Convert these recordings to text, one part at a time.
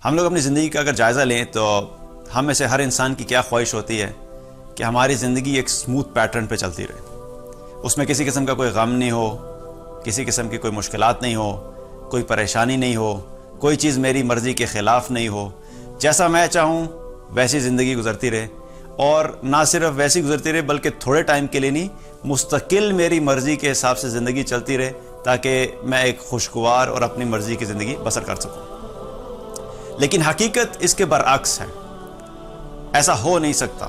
ہم لوگ اپنی زندگی کا اگر جائزہ لیں تو ہم میں سے ہر انسان کی کیا خواہش ہوتی ہے کہ ہماری زندگی ایک سموتھ پیٹرن پہ چلتی رہے، اس میں کسی قسم کا کوئی غم نہیں ہو، کسی قسم کی کوئی مشکلات نہیں ہو، کوئی پریشانی نہیں ہو، کوئی چیز میری مرضی کے خلاف نہیں ہو، جیسا میں چاہوں ویسی زندگی گزرتی رہے، اور نہ صرف ویسی گزرتی رہے بلکہ تھوڑے ٹائم کے لیے نہیں، مستقل میری مرضی کے حساب سے زندگی چلتی رہے تاکہ میں ایک خوشگوار اور اپنی مرضی کی زندگی بسر کر سکوں۔ لیکن حقیقت اس کے برعکس ہے، ایسا ہو نہیں سکتا۔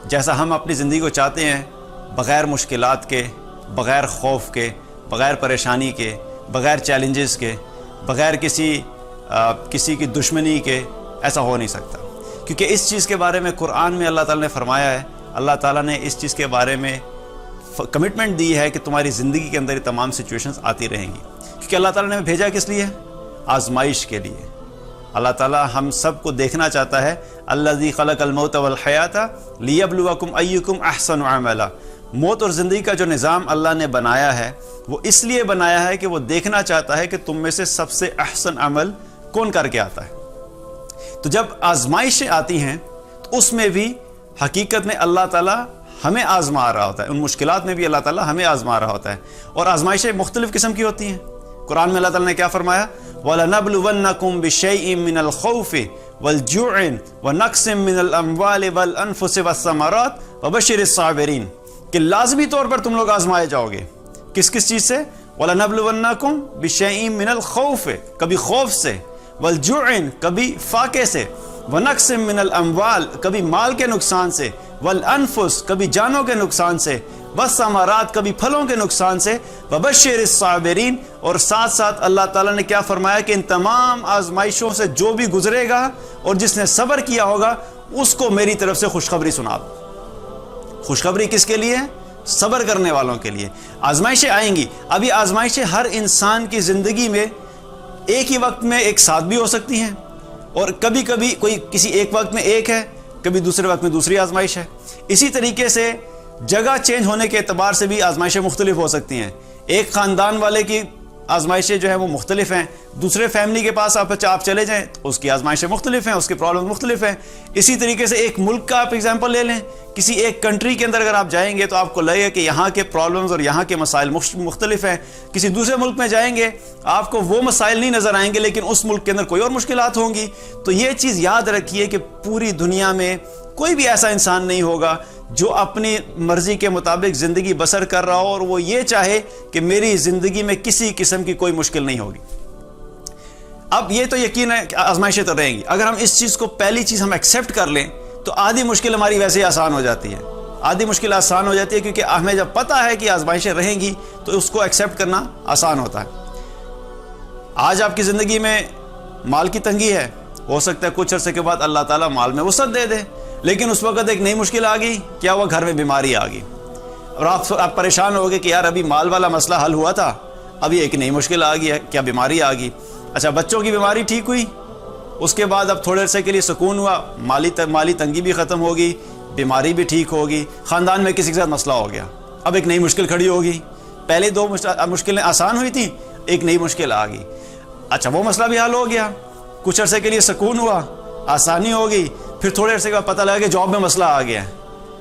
جیسا ہم اپنی زندگی کو چاہتے ہیں، بغیر مشکلات کے، بغیر خوف کے، بغیر پریشانی کے، بغیر چیلنجز کے، بغیر کسی کی دشمنی کے، ایسا ہو نہیں سکتا، کیونکہ اس چیز کے بارے میں قرآن میں اللہ تعالیٰ نے فرمایا ہے، اللہ تعالیٰ نے اس چیز کے بارے میں کمٹمنٹ دی ہے کہ تمہاری زندگی کے اندر یہ تمام سچویشنز آتی رہیں گی، کیونکہ اللہ تعالیٰ نے بھیجا کس لیے؟ آزمائش کے لیے۔ اللہ تعالیٰ ہم سب کو دیکھنا چاہتا ہے، الذی خلق الموت والحیات لیبلوکم ایکم احسن عملا۔ موت اور زندگی کا جو نظام اللہ نے بنایا ہے وہ اس لیے بنایا ہے کہ وہ دیکھنا چاہتا ہے کہ تم میں سے سب سے احسن عمل کون کر کے آتا ہے۔ تو جب آزمائشیں آتی ہیں تو اس میں بھی حقیقت میں اللہ تعالیٰ ہمیں آزما رہا ہوتا ہے، ان مشکلات میں بھی اللہ تعالیٰ ہمیں آزما رہا ہوتا ہے، اور آزمائشیں مختلف قسم کی ہوتی ہیں۔ قرآن میں اللہ تعالیٰ نے کیا فرمایا؟ وَلَنَبْلُوَنَّكُمْ بِشَيْءٍ مِّنَ الْخَوْفِ وَالْجُوعِ وَنَقْصٍ مِّنَ الْأَمْوَالِ وَالْأَنفُسِ وَالثَّمَرَاتِ وَبَشِّرِ الصَّابِرِينَ، کہ لازمی طور پر تم لوگ آزمائے جاؤ گے۔ کس چیز سے؟ وَلَنَبْلُوَنَّكُمْ بِشَيْءٍ مِّنَ الْخَوْفِ، کبھی خوف سے، وَالْجُوعِ کبھی فاقے سے، وَنَقْصٍ مِّنَ الْأَمْوَالِ کبھی مال کے نقصان سے، وَالْأَنفُسِ کبھی جانوں کے نقصان سے، والثمرات کبھی پھلوں کے نقصان سے، وَبَشِّرِ الصَّابِرِينَ اور ساتھ ساتھ اللہ تعالیٰ نے کیا فرمایا کہ ان تمام آزمائشوں سے جو بھی گزرے گا اور جس نے صبر کیا ہوگا اس کو میری طرف سے خوشخبری سنا دو۔ خوشخبری کس کے لیے؟ صبر کرنے والوں کے لیے۔ آزمائشیں آئیں گی، اب یہ آزمائشیں ہر انسان کی زندگی میں ایک ہی وقت میں ایک ساتھ بھی ہو سکتی ہیں، اور کبھی کبھی کوئی کسی ایک وقت میں ایک ہے، کبھی دوسرے وقت میں دوسری آزمائش ہے۔ اسی طریقے سے جگہ چینج ہونے کے اعتبار سے بھی آزمائشیں مختلف ہو سکتی ہیں۔ ایک خاندان والے کی آزمائشیں جو ہیں وہ مختلف ہیں، دوسرے فیملی کے پاس آپ چلے جائیں تو اس کی آزمائشیں مختلف ہیں، اس کے پرابلم مختلف ہیں۔ اسی طریقے سے ایک ملک کا آپ ایگزامپل لے لیں، کسی ایک کنٹری کے اندر اگر آپ جائیں گے تو آپ کو لگے کہ یہاں کے پرابلمز اور یہاں کے مسائل مختلف ہیں۔ کسی دوسرے ملک میں جائیں گے آپ کو وہ مسائل نہیں نظر آئیں گے لیکن اس ملک کے اندر کوئی اور مشکلات ہوں گی۔ تو یہ چیز یاد رکھیے کہ پوری دنیا میں کوئی بھی ایسا انسان نہیں ہوگا جو اپنی مرضی کے مطابق زندگی بسر کر رہا ہو اور وہ یہ چاہے کہ میری زندگی میں کسی قسم کی کوئی مشکل نہیں ہوگی۔ اب یہ تو یقین ہے کہ آزمائشیں تو رہیں گی، اگر ہم اس چیز کو پہلی چیز ہم ایکسیپٹ کر لیں تو آدھی مشکل ہماری ویسے ہی آسان ہو جاتی ہے، آدھی مشکل آسان ہو جاتی ہے، کیونکہ ہمیں جب پتہ ہے کہ آزمائشیں رہیں گی تو اس کو ایکسیپٹ کرنا آسان ہوتا ہے۔ آج آپ کی زندگی میں مال کی تنگی ہے، ہو سکتا ہے کچھ عرصے کے بعد اللہ تعالیٰ مال میں وسعت دے دے، لیکن اس وقت ایک نئی مشکل آ گئی، کیا ہوا؟ گھر میں بیماری آ گئی، اور آپ پریشان ہو گئے کہ یار ابھی مال والا مسئلہ حل ہوا تھا، ابھی ایک نئی مشکل آ گئی ہے، کیا بیماری آ گئی؟ اچھا، بچوں کی بیماری ٹھیک ہوئی، اس کے بعد اب تھوڑے عرصے کے لیے سکون ہوا، مالی تنگی بھی ختم ہوگی، بیماری بھی ٹھیک ہوگی، خاندان میں کسی کے ساتھ مسئلہ ہو گیا، اب ایک نئی مشکل کھڑی ہوگی۔ پہلے دو مشکلیں آسان ہوئی تھیں، ایک نئی مشکل آ گئی۔ اچھا، وہ مسئلہ بھی حل ہو گیا، کچھ عرصے کے لیے سکون ہوا، آسانی ہوگی، پھر تھوڑے عرصے کے بعد پتہ لگا کہ جاب میں مسئلہ آ گیا ہے۔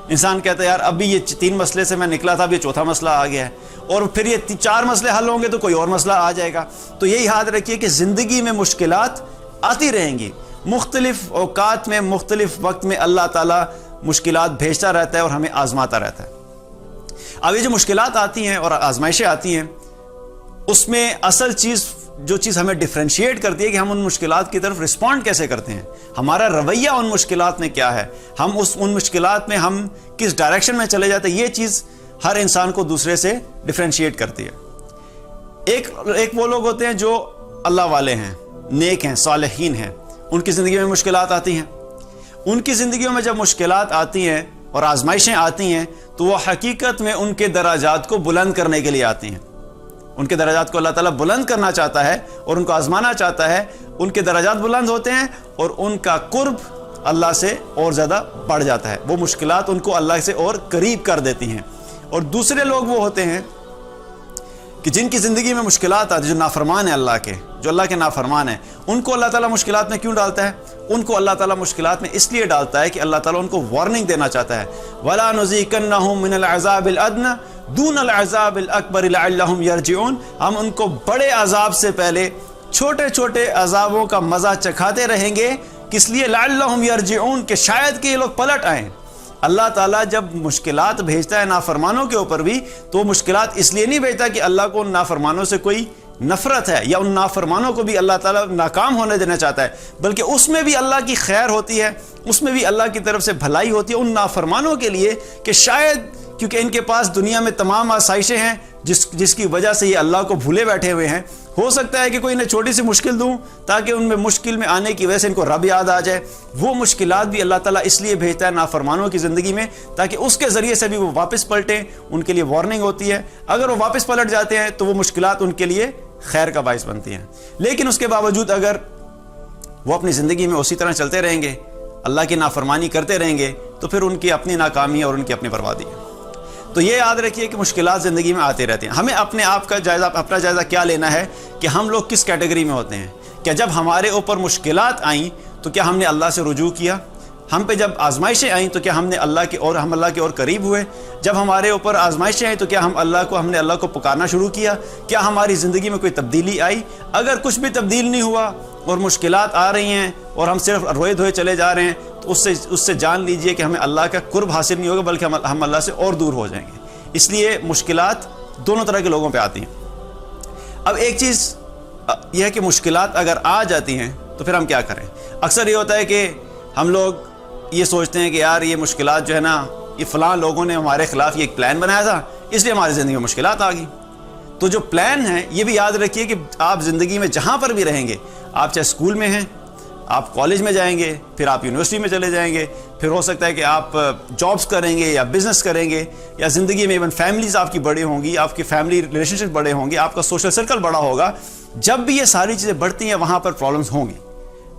انسان کہتا ہے یار ابھی یہ 3 مسئلے سے میں نکلا تھا، اب یہ 4تھا مسئلہ آ گیا ہے، اور پھر یہ 4 مسئلے حل ہوں گے تو کوئی اور مسئلہ آ جائے گا۔ تو یہی یاد رکھیے کہ زندگی میں مشکلات آتی رہیں گی، مختلف اوقات میں مختلف وقت میں اللہ تعالیٰ مشکلات بھیجتا رہتا ہے اور ہمیں آزماتا رہتا ہے۔ اب یہ جو مشکلات آتی ہیں اور آزمائشیں آتی ہیں، اس میں اصل جو چیز ہمیں ڈفرینشیٹ کرتی ہے کہ ہم ان مشکلات کی طرف رسپونڈ کیسے کرتے ہیں، ہمارا رویہ ان مشکلات میں کیا ہے، ہم ان مشکلات میں ہم کس ڈائریکشن میں چلے جاتے ہیں، یہ چیز ہر انسان کو دوسرے سے ڈفرینشیٹ کرتی ہے۔ ایک وہ لوگ ہوتے ہیں جو اللہ والے ہیں، نیک ہیں، صالحین ہیں، ان کی زندگی میں مشکلات آتی ہیں۔ ان کی زندگیوں میں جب مشکلات آتی ہیں اور آزمائشیں آتی ہیں تو وہ حقیقت میں ان کے درجات کو بلند کرنے کے لیے آتی ہیں۔ ان کے درجات کو اللہ تعالیٰ بلند کرنا چاہتا ہے اور ان کو آزمانا چاہتا ہے، ان کے درجات بلند ہوتے ہیں اور ان کا قرب اللہ سے اور زیادہ بڑھ جاتا ہے، وہ مشکلات ان کو اللہ سے اور قریب کر دیتی ہیں۔ اور دوسرے لوگ وہ ہوتے ہیں کہ جن کی زندگی میں مشکلات آتی ہیں، جو نافرمان ہیں اللہ کے، جو اللہ کے نافرمان ہیں، ان کو اللہ تعالیٰ مشکلات میں کیوں ڈالتا ہے؟ ان کو اللہ تعالیٰ مشکلات میں اس لیے ڈالتا ہے کہ اللہ تعالیٰ ان کو وارننگ دینا چاہتا ہے، وَلَا نُذِيقَنَّهُم مِّنَ الْعَذَابِ الْأَدْنَىٰ دُونَ الْعَذَابِ الْأَكْبَرِ لَعَلَّهُمْ يَرْجِعُونَ۔ ہم ان کو بڑے عذاب سے پہلے چھوٹے چھوٹے عذابوں کا مزہ چکھاتے رہیں گے، کس لیے؟ لعلہم یرجعون، کہ شاید کہ یہ لوگ پلٹ آئیں۔ اللہ تعالیٰ جب مشکلات بھیجتا ہے نافرمانوں کے اوپر بھی، تو وہ مشکلات اس لیے نہیں بھیجتا کہ اللہ کو ان نافرمانوں سے کوئی نفرت ہے یا ان نافرمانوں کو بھی اللہ تعالیٰ ناکام ہونے دینا چاہتا ہے، بلکہ اس میں بھی اللہ کی خیر ہوتی ہے، اس میں بھی اللہ کی طرف سے بھلائی ہوتی ہے ان نافرمانوں کے لیے، کہ شاید کیونکہ ان کے پاس دنیا میں تمام آسائشیں ہیں جس کی وجہ سے یہ اللہ کو بھولے بیٹھے ہوئے ہیں، ہو سکتا ہے کہ کوئی انہیں چھوٹی سی مشکل دوں تاکہ ان میں مشکل میں آنے کی وجہ سے ان کو رب یاد آ جائے۔ وہ مشکلات بھی اللہ تعالیٰ اس لیے بھیجتا ہے نافرمانوں کی زندگی میں تاکہ اس کے ذریعے سے بھی وہ واپس پلٹیں، ان کے لیے وارننگ ہوتی ہے۔ اگر وہ واپس پلٹ جاتے ہیں تو وہ مشکلات ان کے لیے خیر کا باعث بنتی ہیں، لیکن اس کے باوجود اگر وہ اپنی زندگی میں اسی طرح چلتے رہیں گے، اللہ کی نافرمانی کرتے رہیں گے، تو پھر ان کی اپنی ناکامی اور ان کی اپنی بربادی ہے۔ تو یہ یاد رکھیے کہ مشکلات زندگی میں آتے رہتے ہیں۔ ہمیں اپنے آپ کا اپنا جائزہ کیا لینا ہے کہ ہم لوگ کس کیٹیگری میں ہوتے ہیں۔ کہ جب ہمارے اوپر مشکلات آئیں تو کیا ہم نے اللہ سے رجوع کیا؟ ہم پہ جب آزمائشیں آئیں تو کیا ہم نے اللہ کے اور قریب ہوئے؟ جب ہمارے اوپر آزمائشیں آئیں تو کیا ہم نے اللہ کو پکارنا شروع کیا؟ کیا ہماری زندگی میں کوئی تبدیلی آئی؟ اگر کچھ بھی تبدیل نہیں ہوا اور مشکلات آ رہی ہیں اور ہم صرف روئے دھوئے چلے جا رہے ہیں، تو اس سے جان لیجئے کہ ہمیں اللہ کا قرب حاصل نہیں ہوگا، بلکہ ہم اللہ سے اور دور ہو جائیں گے۔ اس لیے مشکلات دونوں طرح کے لوگوں پہ آتی ہیں۔ اب ایک چیز یہ ہے کہ مشکلات اگر آ جاتی ہیں تو پھر ہم کیا کریں؟ اکثر یہ ہوتا ہے کہ ہم لوگ یہ سوچتے ہیں کہ یار یہ مشکلات جو ہے نا، یہ فلاں لوگوں نے ہمارے خلاف یہ ایک پلان بنایا تھا، اس لیے ہماری زندگی میں مشکلات آ گئی۔ تو جو پلان ہے یہ بھی یاد رکھیے کہ آپ زندگی میں جہاں پر بھی رہیں گے، آپ چاہے اسکول میں ہیں، آپ کالج میں جائیں گے، پھر آپ یونیورسٹی میں چلے جائیں گے، پھر ہو سکتا ہے کہ آپ جابس کریں گے یا بزنس کریں گے، یا زندگی میں ایون فیملیز آپ کی بڑی ہوں گی، آپ کی فیملی ریلیشن شپ بڑے ہوں گے، آپ کا سوشل سرکل بڑا ہوگا۔ جب بھی یہ ساری چیزیں بڑھتی ہیں وہاں پر پرابلمس ہوں گی،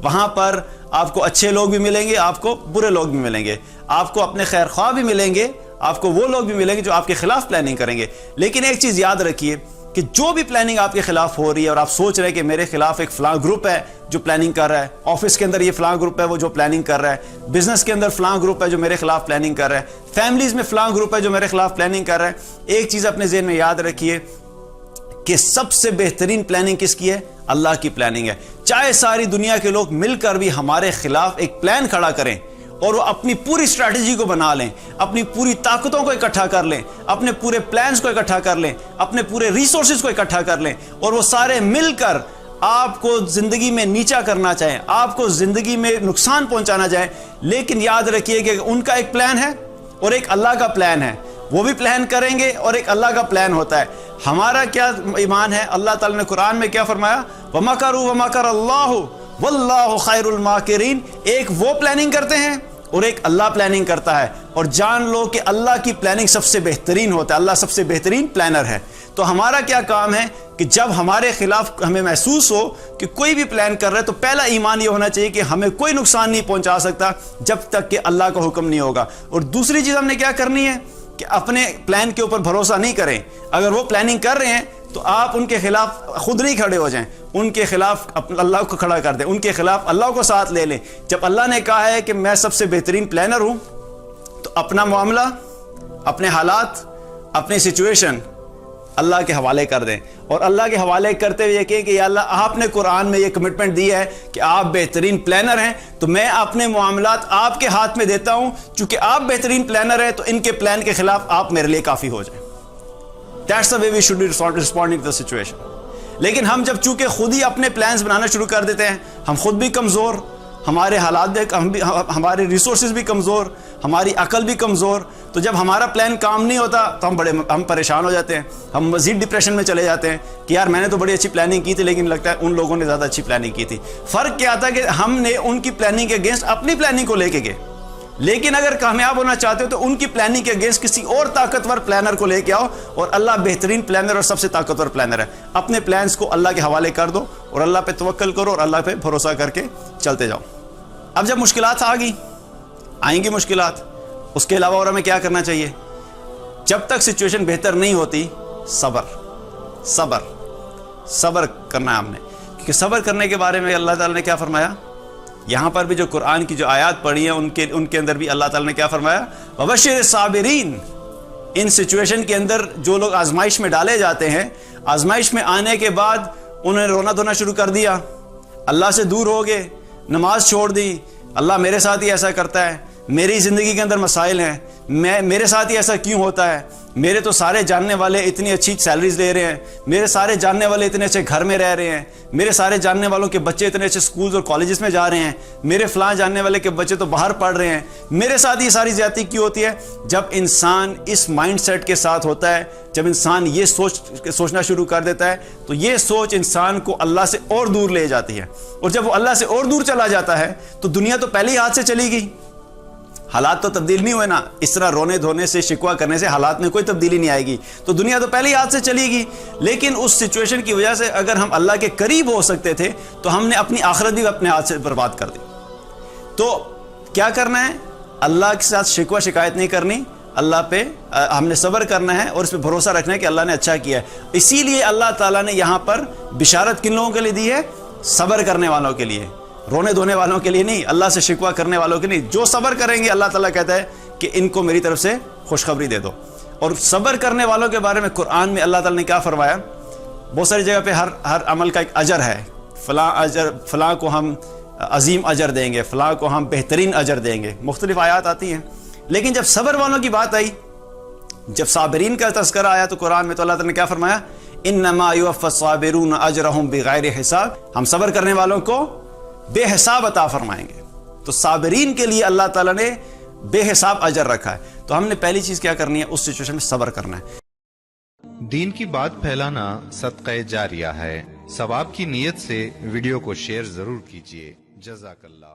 وہاں پر آپ کو اچھے لوگ بھی ملیں گے، آپ کو برے لوگ بھی ملیں گے، آپ کو اپنے خیر خواہ بھی ملیں گے، آپ کو وہ لوگ بھی ملیں گے جو آپ کے خلاف پلاننگ کریں گے۔ لیکن ایک چیز یاد رکھیے کہ جو بھی پلاننگ آپ کے خلاف ہو رہی ہے اور آپ سوچ رہے ہیں کہ میرے خلاف ایک فلاں گروپ ہے جو پلاننگ کر رہا ہے، آفس کے اندر یہ فلاں گروپ ہے وہ جو پلاننگ کر رہا ہے، بزنس کے اندر فلاں گروپ ہے جو میرے خلاف پلاننگ کر رہا ہے، فیملیز میں فلاں گروپ ہے جو میرے خلاف پلاننگ کر رہا ہے، ایک چیز اپنے ذہن میں یاد رکھیے کہ سب سے بہترین پلاننگ کس کی ہے؟ اللہ کی پلاننگ ہے۔ چاہے ساری دنیا کے لوگ مل کر بھی ہمارے خلاف ایک پلان کھڑا کریں اور وہ اپنی پوری اسٹریٹجی کو بنا لیں، اپنی پوری طاقتوں کو اکٹھا کر لیں، اپنے پورے پلانز کو اکٹھا کر لیں، اپنے پورے ریسورسز کو اکٹھا کر لیں، اور وہ سارے مل کر آپ کو زندگی میں نیچا کرنا چاہیں، آپ کو زندگی میں نقصان پہنچانا چاہیں، لیکن یاد رکھیے کہ ان کا ایک پلان ہے اور ایک اللہ کا پلان ہے۔ وہ بھی پلان کریں گے اور ایک اللہ کا پلان ہوتا ہے۔ ہمارا کیا ایمان ہے؟ اللہ تعالیٰ نے قرآن میں کیا فرمایا؟ وَمَكَرُوا وَمَكَرَ اللَّهُ وَاللَّهُ خَيْرُ الْمَاكِرِينَ۔ ایک وہ پلاننگ کرتے ہیں اور ایک اللہ پلاننگ کرتا ہے، اور جان لو کہ اللہ کی پلاننگ سب سے بہترین ہوتا ہے، اللہ سب سے بہترین پلانر ہے۔ تو ہمارا کیا کام ہے کہ جب ہمارے خلاف ہمیں محسوس ہو کہ کوئی بھی پلان کر رہا ہے، تو پہلا ایمان یہ ہونا چاہیے کہ ہمیں کوئی نقصان نہیں پہنچا سکتا جب تک کہ اللہ کا حکم نہیں ہوگا۔ اور دوسری چیز ہم نے کیا کرنی ہے کہ اپنے پلان کے اوپر بھروسہ نہیں کریں۔ اگر وہ پلاننگ کر رہے ہیں تو آپ ان کے خلاف خود نہیں کھڑے ہو جائیں، ان کے خلاف اللہ کو کھڑا کر دیں، ان کے خلاف اللہ کو ساتھ لے لیں۔ جب اللہ نے کہا ہے کہ میں سب سے بہترین پلانر ہوں، تو اپنا معاملہ، اپنے حالات، اپنی سچویشن اللہ کے حوالے کر دیں، اور اللہ کے حوالے کرتے ہوئے یہ کہیں کہ یا اللہ، آپ نے قرآن میں یہ کمٹمنٹ دی ہے کہ آپ بہترین پلانر ہیں، تو میں اپنے معاملات آپ کے ہاتھ میں دیتا ہوں، چونکہ آپ بہترین پلانر ہیں تو ان کے پلان کے خلاف آپ میرے لیے کافی ہو جائیں۔ That's the way we should be responding to the situation۔ لیکن ہم جب چونکہ خود ہی اپنے پلانز بنانا شروع کر دیتے ہیں، ہم خود بھی کمزور، ہمارے حالات بھی، ہمارے ریسورسز بھی کمزور، ہماری عقل بھی کمزور، تو جب ہمارا پلان کام نہیں ہوتا تو ہم پریشان ہو جاتے ہیں، ہم مزید ڈپریشن میں چلے جاتے ہیں کہ یار میں نے تو بڑی اچھی پلاننگ کی تھی، لیکن لگتا ہے ان لوگوں نے زیادہ اچھی پلاننگ کی تھی۔ فرق کیا تھا کہ ہم نے ان کی پلاننگ کے اگینسٹ اپنی پلاننگ کو لے کے گئے، لیکن اگر کامیاب ہونا چاہتے ہو تو ان کی پلاننگ کے اگینسٹ کسی اور طاقتور پلانر کو لے کے آؤ، اور اللہ بہترین پلانر اور سب سے طاقتور پلانر ہے۔ اپنے پلانز کو اللہ کے حوالے کر دو اور اللہ پہ توکل کرو اور اللہ پہ بھروسہ کر کے چلتے جاؤ۔ اب جب مشکلات آئیں گی مشکلات، اس کے علاوہ اور ہمیں کیا کرنا چاہیے؟ جب تک سچویشن بہتر نہیں ہوتی، صبر صبر کرنا ہے ہم نے. کیونکہ صبر کرنے کے بارے میں اللہ تعالیٰ نے کیا فرمایا؟ یہاں پر بھی جو قرآن کی جو آیات پڑھی ہیں ان کے اندر بھی اللہ تعالیٰ نے کیا فرمایا؟ وَبَشِّرِ الصَّابِرِينَ. ان سچویشن کے اندر جو لوگ آزمائش میں ڈالے جاتے ہیں، آزمائش میں آنے کے بعد انہوں نے رونا دھونا شروع کر دیا، اللہ سے دور ہو گئے، نماز چھوڑ دی، اللہ میرے ساتھ ہی ایسا کرتا ہے، میری زندگی کے اندر مسائل ہیں، میرے ساتھ ہی ایسا کیوں ہوتا ہے، میرے تو سارے جاننے والے اتنی اچھی سیلریز لے رہے ہیں، میرے سارے جاننے والے اتنے اچھے گھر میں رہ رہے ہیں، میرے سارے جاننے والوں کے بچے اتنے اچھے سکولز اور کالجز میں جا رہے ہیں، میرے فلاں جاننے والے کے بچے تو باہر پڑھ رہے ہیں، میرے ساتھ یہ ساری زیادتی کیوں ہوتی ہے؟ جب انسان اس مائنڈ سیٹ کے ساتھ ہوتا ہے، جب انسان یہ سوچنا شروع کر دیتا ہے، تو یہ سوچ انسان کو اللہ سے اور دور لے جاتی ہے. اور جب وہ اللہ سے اور دور چلا جاتا ہے تو دنیا تو پہلے ہی ہاتھ سے چلی گئی، حالات تو تبدیل نہیں ہوئے نا. اس طرح رونے دھونے سے، شکوہ کرنے سے حالات میں کوئی تبدیلی نہیں آئے گی. تو دنیا تو پہلے ہی ہاتھ سے چلی گی. لیکن اس سچویشن کی وجہ سے اگر ہم اللہ کے قریب ہو سکتے تھے تو ہم نے اپنی آخرت بھی اپنے ہاتھ سے برباد کر دی. تو کیا کرنا ہے؟ اللہ کے ساتھ شکوہ شکایت نہیں کرنی، اللہ پہ ہم نے صبر کرنا ہے اور اس پہ بھروسہ رکھنا ہے کہ اللہ نے اچھا کیا ہے. اسی لیے اللہ تعالیٰ نے یہاں پر بشارت کن لوگوں کے لیے دی ہے؟ صبر کرنے والوں کے لیے، رونے دھونے والوں کے لیے نہیں، اللہ سے شکوہ کرنے والوں کے نہیں. جو صبر کریں گے اللہ تعالیٰ کہتا ہے کہ ان کو میری طرف سے خوشخبری دے دو. اور صبر کرنے والوں کے بارے میں قرآن میں اللہ تعالیٰ نے کیا فرمایا؟ بہت ساری جگہ پہ ہر عمل کا ایک اجر ہے. فلاں کو ہم عظیم اجر دیں گے، فلاں کو ہم بہترین اجر دیں گے، مختلف آیات آتی ہیں. لیکن جب صبر والوں کی بات آئی، جب صابرین کا تذکرہ آیا تو قرآن میں تو اللہ تعالیٰ نے کیا فرمایا؟ انما یوفی الصابرون اجرہم بغیر حساب. ہم صبر کرنے والوں کو بے حساب عطا فرمائیں گے. تو صابرین کے لیے اللہ تعالیٰ نے بے حساب اجر رکھا ہے. تو ہم نے پہلی چیز کیا کرنی ہے؟ اس سچویشن میں صبر کرنا ہے. دین کی بات پھیلانا صدقہ جاریہ ہے. ثواب کی نیت سے ویڈیو کو شیئر ضرور کیجیے. جزاک اللہ.